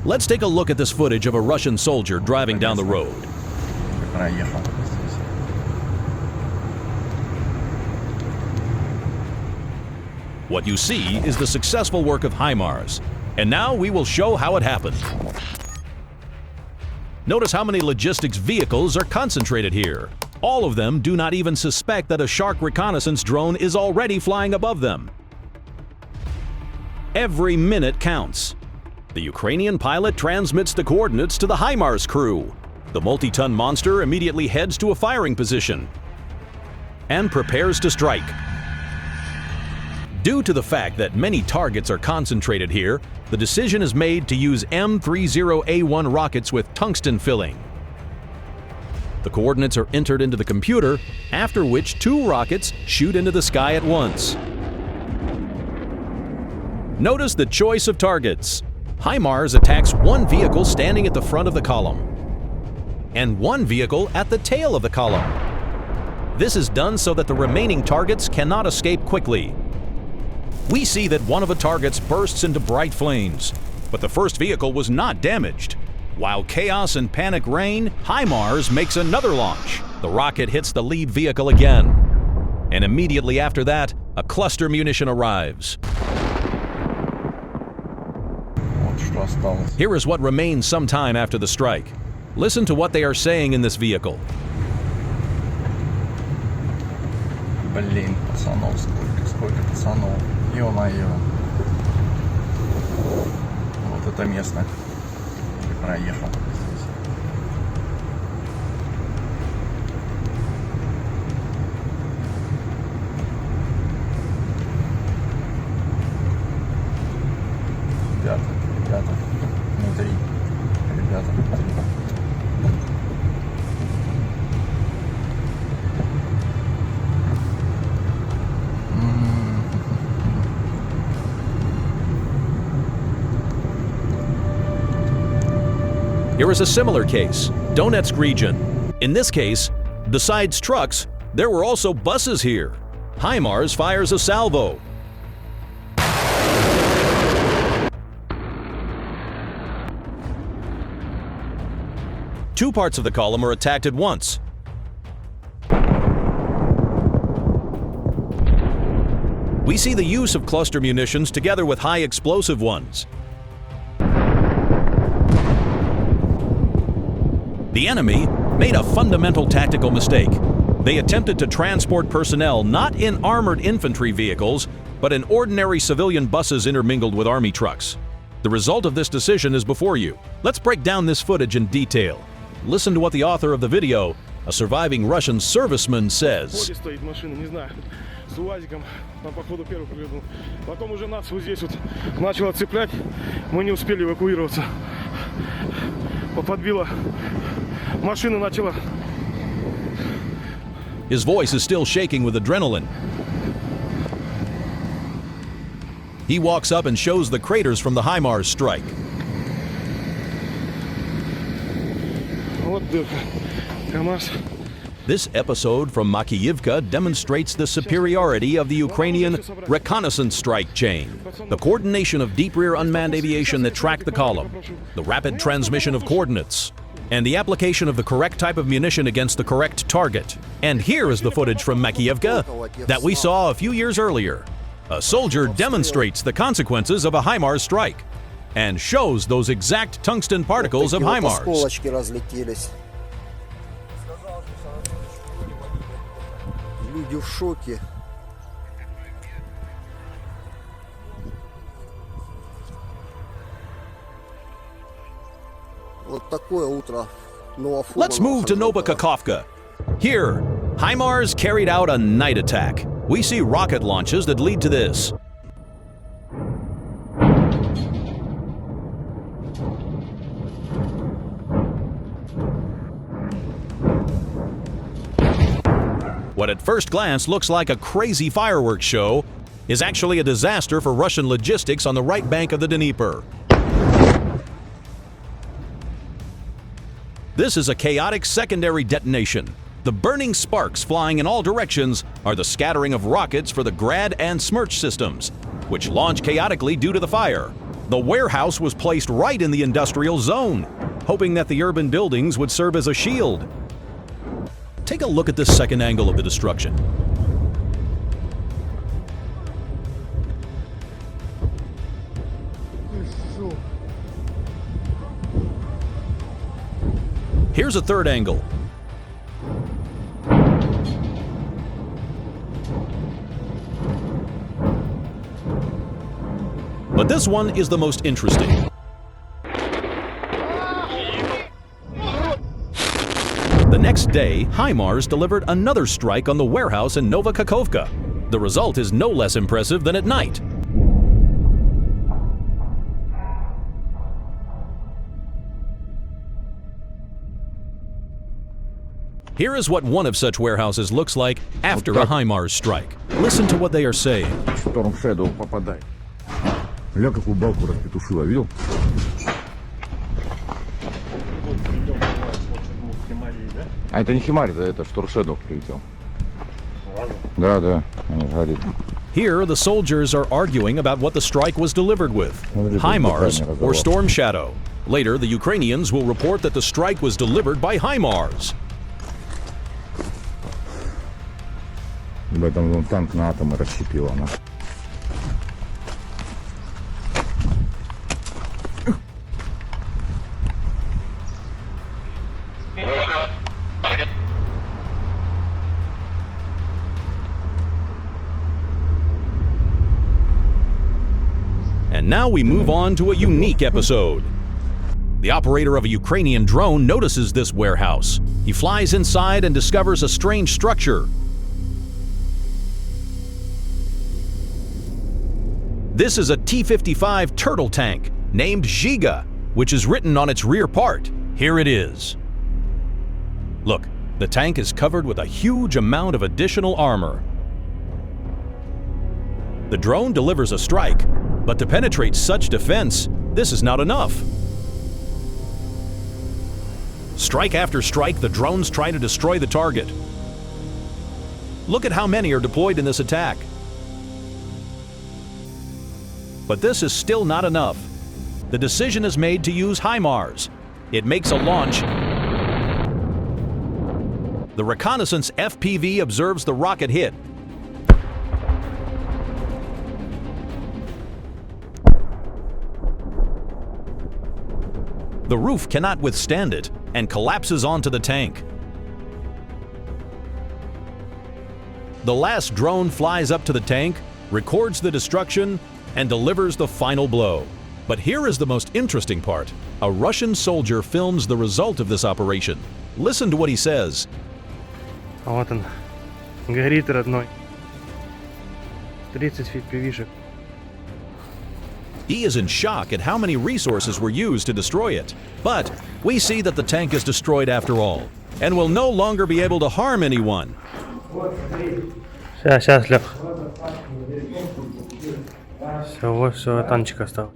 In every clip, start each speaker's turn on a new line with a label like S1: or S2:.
S1: Let's take a look at this footage of a Russian soldier driving down the road. What you see is the successful work of HIMARS, and now we will show how it happened. Notice how many logistics vehicles are concentrated here. All of them do not even suspect that a shark reconnaissance drone is already flying above them. Every minute counts. The Ukrainian pilot transmits the coordinates to the HIMARS crew. The multi-ton monster immediately heads to a firing position and prepares to strike. Due to the fact that many targets are concentrated here, the decision is made to use M30A1 rockets with tungsten filling. The coordinates are entered into the computer, after which 2 rockets shoot into the sky at once. Notice the choice of targets. HIMARS attacks 1 vehicle standing at the front of the column and 1 vehicle at the tail of the column. This is done so that the remaining targets cannot escape quickly. We see that one of the targets bursts into bright flames, but the first vehicle was not damaged. While chaos and panic reign, HIMARS makes another launch. The rocket hits the lead vehicle again, and immediately after that, a cluster munition arrives. Here is what remains some time after the strike. Listen to what they are saying in this vehicle.
S2: Блин, пацанов, сколько пацанов. Ё-моё. Вот это место. Проехал. Ребята, внутри. Ребята, внутри.
S1: Here is a similar case, Donetsk region. In this case, besides trucks, there were also buses here. HIMARS fires a salvo. Two parts of the column are attacked at once. We see the use of cluster munitions together with high explosive ones. The enemy made a fundamental tactical mistake. They attempted to transport personnel not in armored infantry vehicles, but in ordinary civilian buses intermingled with army trucks. The result of this decision is before you. Let's break down this footage in detail. Listen to what the author of the video, a surviving Russian serviceman, says.
S3: С УАЗиком, там походу первый приглянул. Потом уже нас вот здесь вот начало цеплять, мы не успели эвакуироваться. Подбила, машина начала.
S1: His voice is still shaking with adrenaline. He walks up and shows the craters from the HIMARS strike.
S3: Вот дырка. КамАЗ.
S1: This episode from Makiyivka demonstrates the superiority of the Ukrainian reconnaissance strike chain, the coordination of deep rear unmanned aviation that tracked the column, the rapid transmission of coordinates, and the application of the correct type of munition against the correct target. And here is the footage from Makiyivka that we saw a few years earlier. A soldier demonstrates the consequences of a HIMARS strike and shows those exact tungsten particles of HIMARS.
S4: Люди в шоке. Вот такое утро.
S1: Let's move to Novokakovka. Here, HIMARS carried out a night attack. We see rocket launches that lead to this. What at first glance looks like a crazy fireworks show is actually a disaster for Russian logistics on the right bank of the Dnieper. This is a chaotic secondary detonation. The burning sparks flying in all directions are the scattering of rockets for the Grad and Smerch systems, which launch chaotically due to the fire. The warehouse was placed right in the industrial zone, hoping that the urban buildings would serve as a shield. Take a look at this second angle of the destruction. Here's a third angle. But this one is the most interesting. The next day, HIMARS delivered another strike on the warehouse in Nova Kakhovka. The result is no less impressive than at night. Here is what one of such warehouses looks like after a HIMARS strike. Listen to what they are saying.
S5: Storm Shadow попадает. Ля, какую балку распетушила, видел? А это не Химарь, это Storm Shadow прилетел. Да, они горит.
S1: Here, the soldiers are arguing about what the strike was delivered with, HIMARS or Storm Shadow. Later, the Ukrainians will report that the strike was delivered by HIMARS.
S5: Об этом вон танк на атомы расщепила она.
S1: And now we move on to a unique episode. The operator of a Ukrainian drone notices this warehouse. He flies inside and discovers a strange structure. This is a T-55 turtle tank named Giga, which is written on its rear part. Here it is. Look, the tank is covered with a huge amount of additional armor. The drone delivers a strike, but to penetrate such defense, this is not enough. Strike after strike, the drones try to destroy the target. Look at how many are deployed in this attack. But this is still not enough. The decision is made to use HIMARS. It makes a launch. The reconnaissance FPV observes the rocket hit. The roof cannot withstand it and collapses onto the tank. The last drone flies up to the tank, records the destruction, and delivers the final blow. But here is the most interesting part. A Russian soldier films the result of this operation. Listen to what he says.
S3: Вот он, горит родной. 30 FPV-шек.
S1: He is in shock at how many resources were used to destroy it. But we see that the tank is destroyed after all, and will no longer be able to harm anyone.
S3: Сейчас, Лех. Все, танчик остался.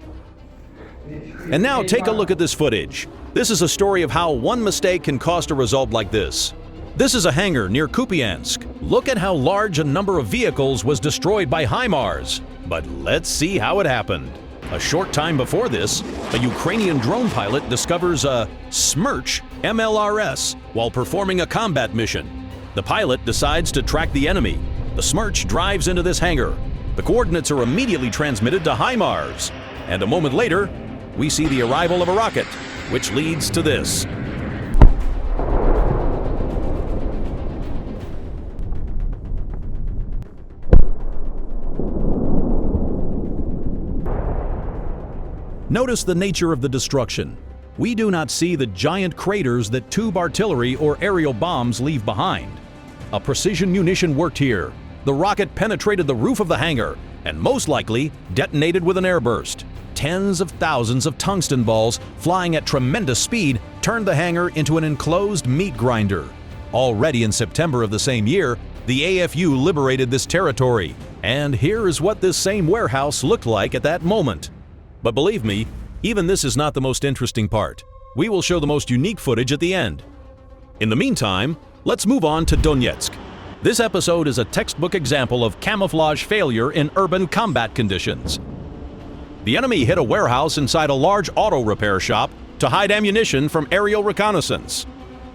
S1: And now take a look at this footage. This is a story of how one mistake can cost a result like this. This is a hangar near Kupiansk. Look at how large a number of vehicles was destroyed by HIMARS. But let's see how it happened. A short time before this, a Ukrainian drone pilot discovers a Smerch MLRS while performing a combat mission. The pilot decides to track the enemy. The Smerch drives into this hangar. The coordinates are immediately transmitted to HIMARS. And a moment later, we see the arrival of a rocket, which leads to this. Notice the nature of the destruction. We do not see the giant craters that tube artillery or aerial bombs leave behind. A precision munition worked here. The rocket penetrated the roof of the hangar and most likely detonated with an airburst. Tens of thousands of tungsten balls flying at tremendous speed turned the hangar into an enclosed meat grinder. Already in September of the same year, the AFU liberated this territory. And here is what this same warehouse looked like at that moment. But believe me, even this is not the most interesting part. We will show the most unique footage at the end. In the meantime, let's move on to Donetsk. This episode is a textbook example of camouflage failure in urban combat conditions. The enemy hit a warehouse inside a large auto repair shop to hide ammunition from aerial reconnaissance.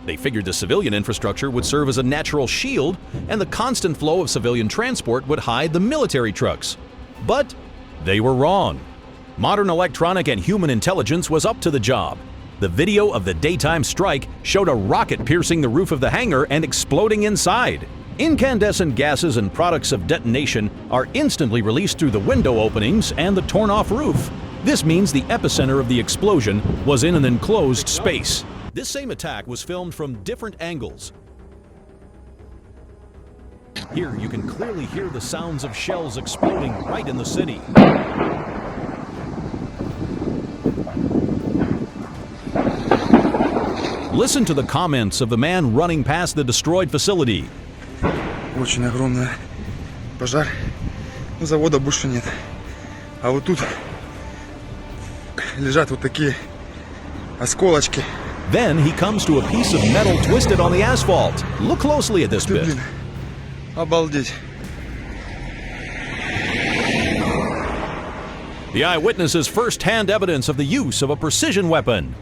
S1: They figured the civilian infrastructure would serve as a natural shield, and the constant flow of civilian transport would hide the military trucks. But they were wrong. Modern electronic and human intelligence was up to the job. The video of the daytime strike showed a rocket piercing the roof of the hangar and exploding inside. Incandescent gases and products of detonation are instantly released through the window openings and the torn-off roof. This means the epicenter of the explosion was in an enclosed space. This same attack was filmed from different angles. Here you can clearly hear the sounds of shells exploding right in the city. Listen to the comments of the man running past the destroyed facility.
S6: Очень огромный пожар. Завода больше нет. А вот тут лежат вот такие осколочки.
S1: Then he comes to a piece of metal twisted on the asphalt. Look closely at this
S6: Ты,
S1: bit.
S6: блин, обалдеть.
S1: The eyewitness's first-hand evidence of the use of a precision weapon.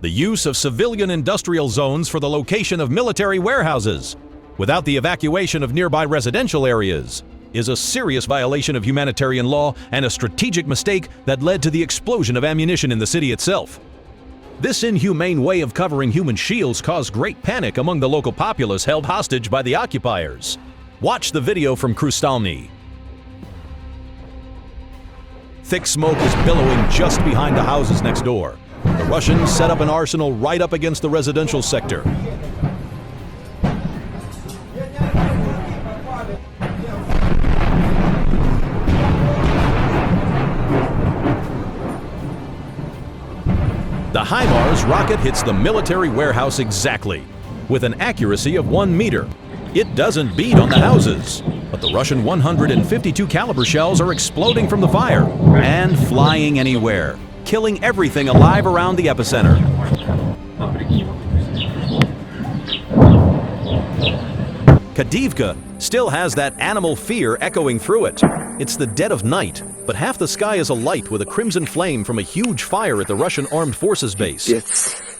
S1: The use of civilian industrial zones for the location of military warehouses, without the evacuation of nearby residential areas, is a serious violation of humanitarian law and a strategic mistake that led to the explosion of ammunition in the city itself. This inhumane way of covering human shields caused great panic among the local populace held hostage by the occupiers. Watch the video from Krustalny. Thick smoke is billowing just behind the houses next door. The Russians set up an arsenal right up against the residential sector. The HIMARS rocket hits the military warehouse exactly, with an accuracy of 1 meter. It doesn't beat on the houses, but the Russian 152 caliber shells are exploding from the fire and flying anywhere, killing everything alive around the epicenter. Kadivka still has that animal fear echoing through it. It's the dead of night, but half the sky is alight with a crimson flame from a huge fire at the Russian armed forces base.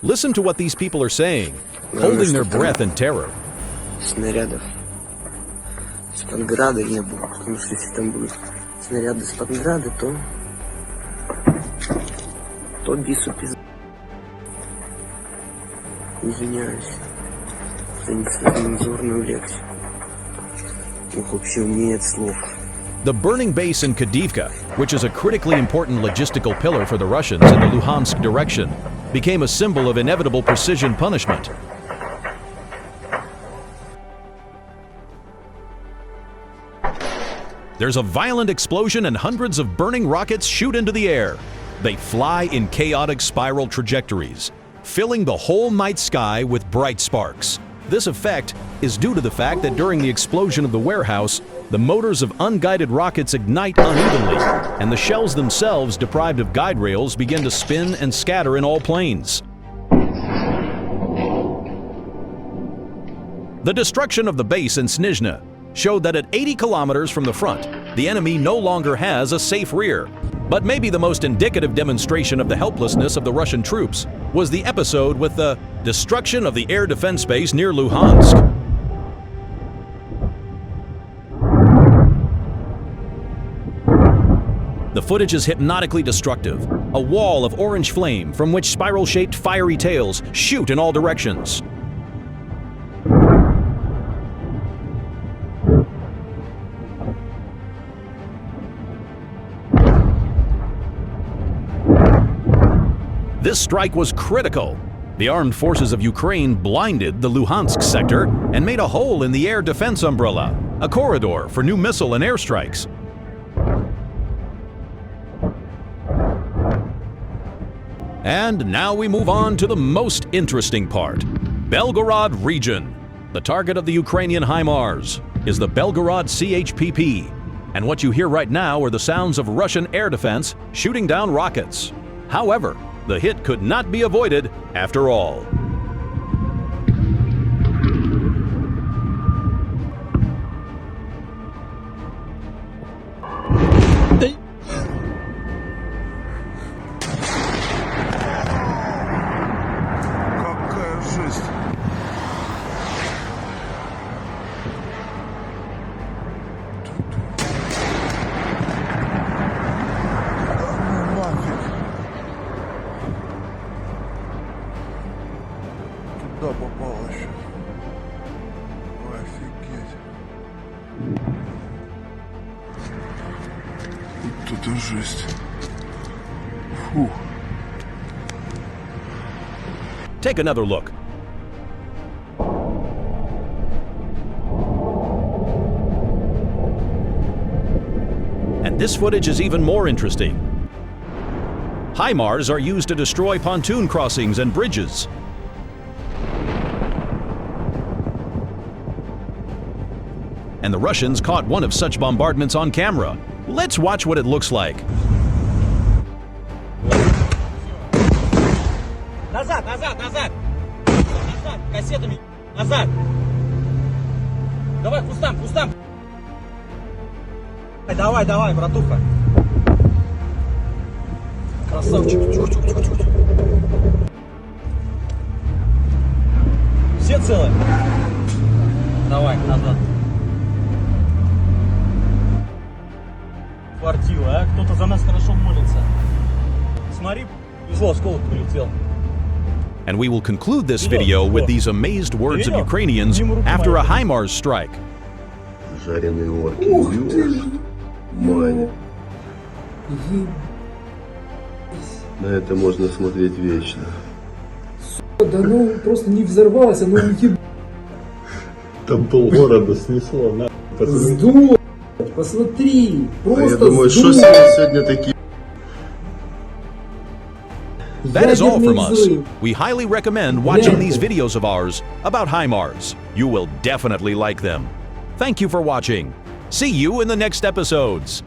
S1: Listen to what these people are saying, holding their breath in terror.
S7: Снарядов с Панграда не было, потому что если там будут снаряды с Панграда, то бису пизда. Извиняюсь за нецензурную лексику. Ох, вообще у меня нет слов.
S1: The burning base in Kadivka, which is a critically important logistical pillar for the Russians in the Luhansk direction, became a symbol of inevitable precision punishment. There's a violent explosion and hundreds of burning rockets shoot into the air. They fly in chaotic spiral trajectories, filling the whole night sky with bright sparks. This effect is due to the fact that during the explosion of the warehouse, the motors of unguided rockets ignite unevenly, and the shells themselves, deprived of guide rails, begin to spin and scatter in all planes. The destruction of the base in Snizhne showed that at 80 kilometers from the front, the enemy no longer has a safe rear. But maybe the most indicative demonstration of the helplessness of the Russian troops was the episode with the destruction of the air defense base near Luhansk. The footage is hypnotically destructive, a wall of orange flame from which spiral-shaped fiery tails shoot in all directions. This strike was critical. The armed forces of Ukraine blinded the Luhansk sector and made a hole in the air defense umbrella, a corridor for new missile and airstrikes. And now we move on to the most interesting part. Belgorod region. The target of the Ukrainian HIMARS is the Belgorod CHPP. And what you hear right now are the sounds of Russian air defense shooting down rockets. However, the hit could not be avoided after all.
S2: куда попало сейчас? Офигеть. Тут жесть. Фух.
S1: Take another look. And this footage is even more interesting. HIMARS are used to destroy pontoon crossings and bridges. And the Russians caught one of such bombardments on camera. Let's watch what it looks like.
S8: Назад, назад, назад! Назад, кассетами! Назад! Давай, кустам, кустам! Давай, давай, братуха! Красавчик! Чух-чух-чух-чух! Все целы? Давай, назад! Хватило, а? Кто-то за нас хорошо молится. Смотри, повезло, осколок полетел.
S1: And we will conclude this video with these amazed words of Ukrainians after a HIMARS strike.
S9: Жареные орки. Маня. На это можно смотреть вечно.
S10: Да ну просто не взорвалось, оно не
S9: Там полгорода снесло, на.
S10: сдуло. Посмотри, просто
S9: я думаю, что сегодня такие.
S1: That is all from us. We highly recommend watching these videos of ours about HIMARS. You will definitely like them. Thank you for watching. See you in the next episodes.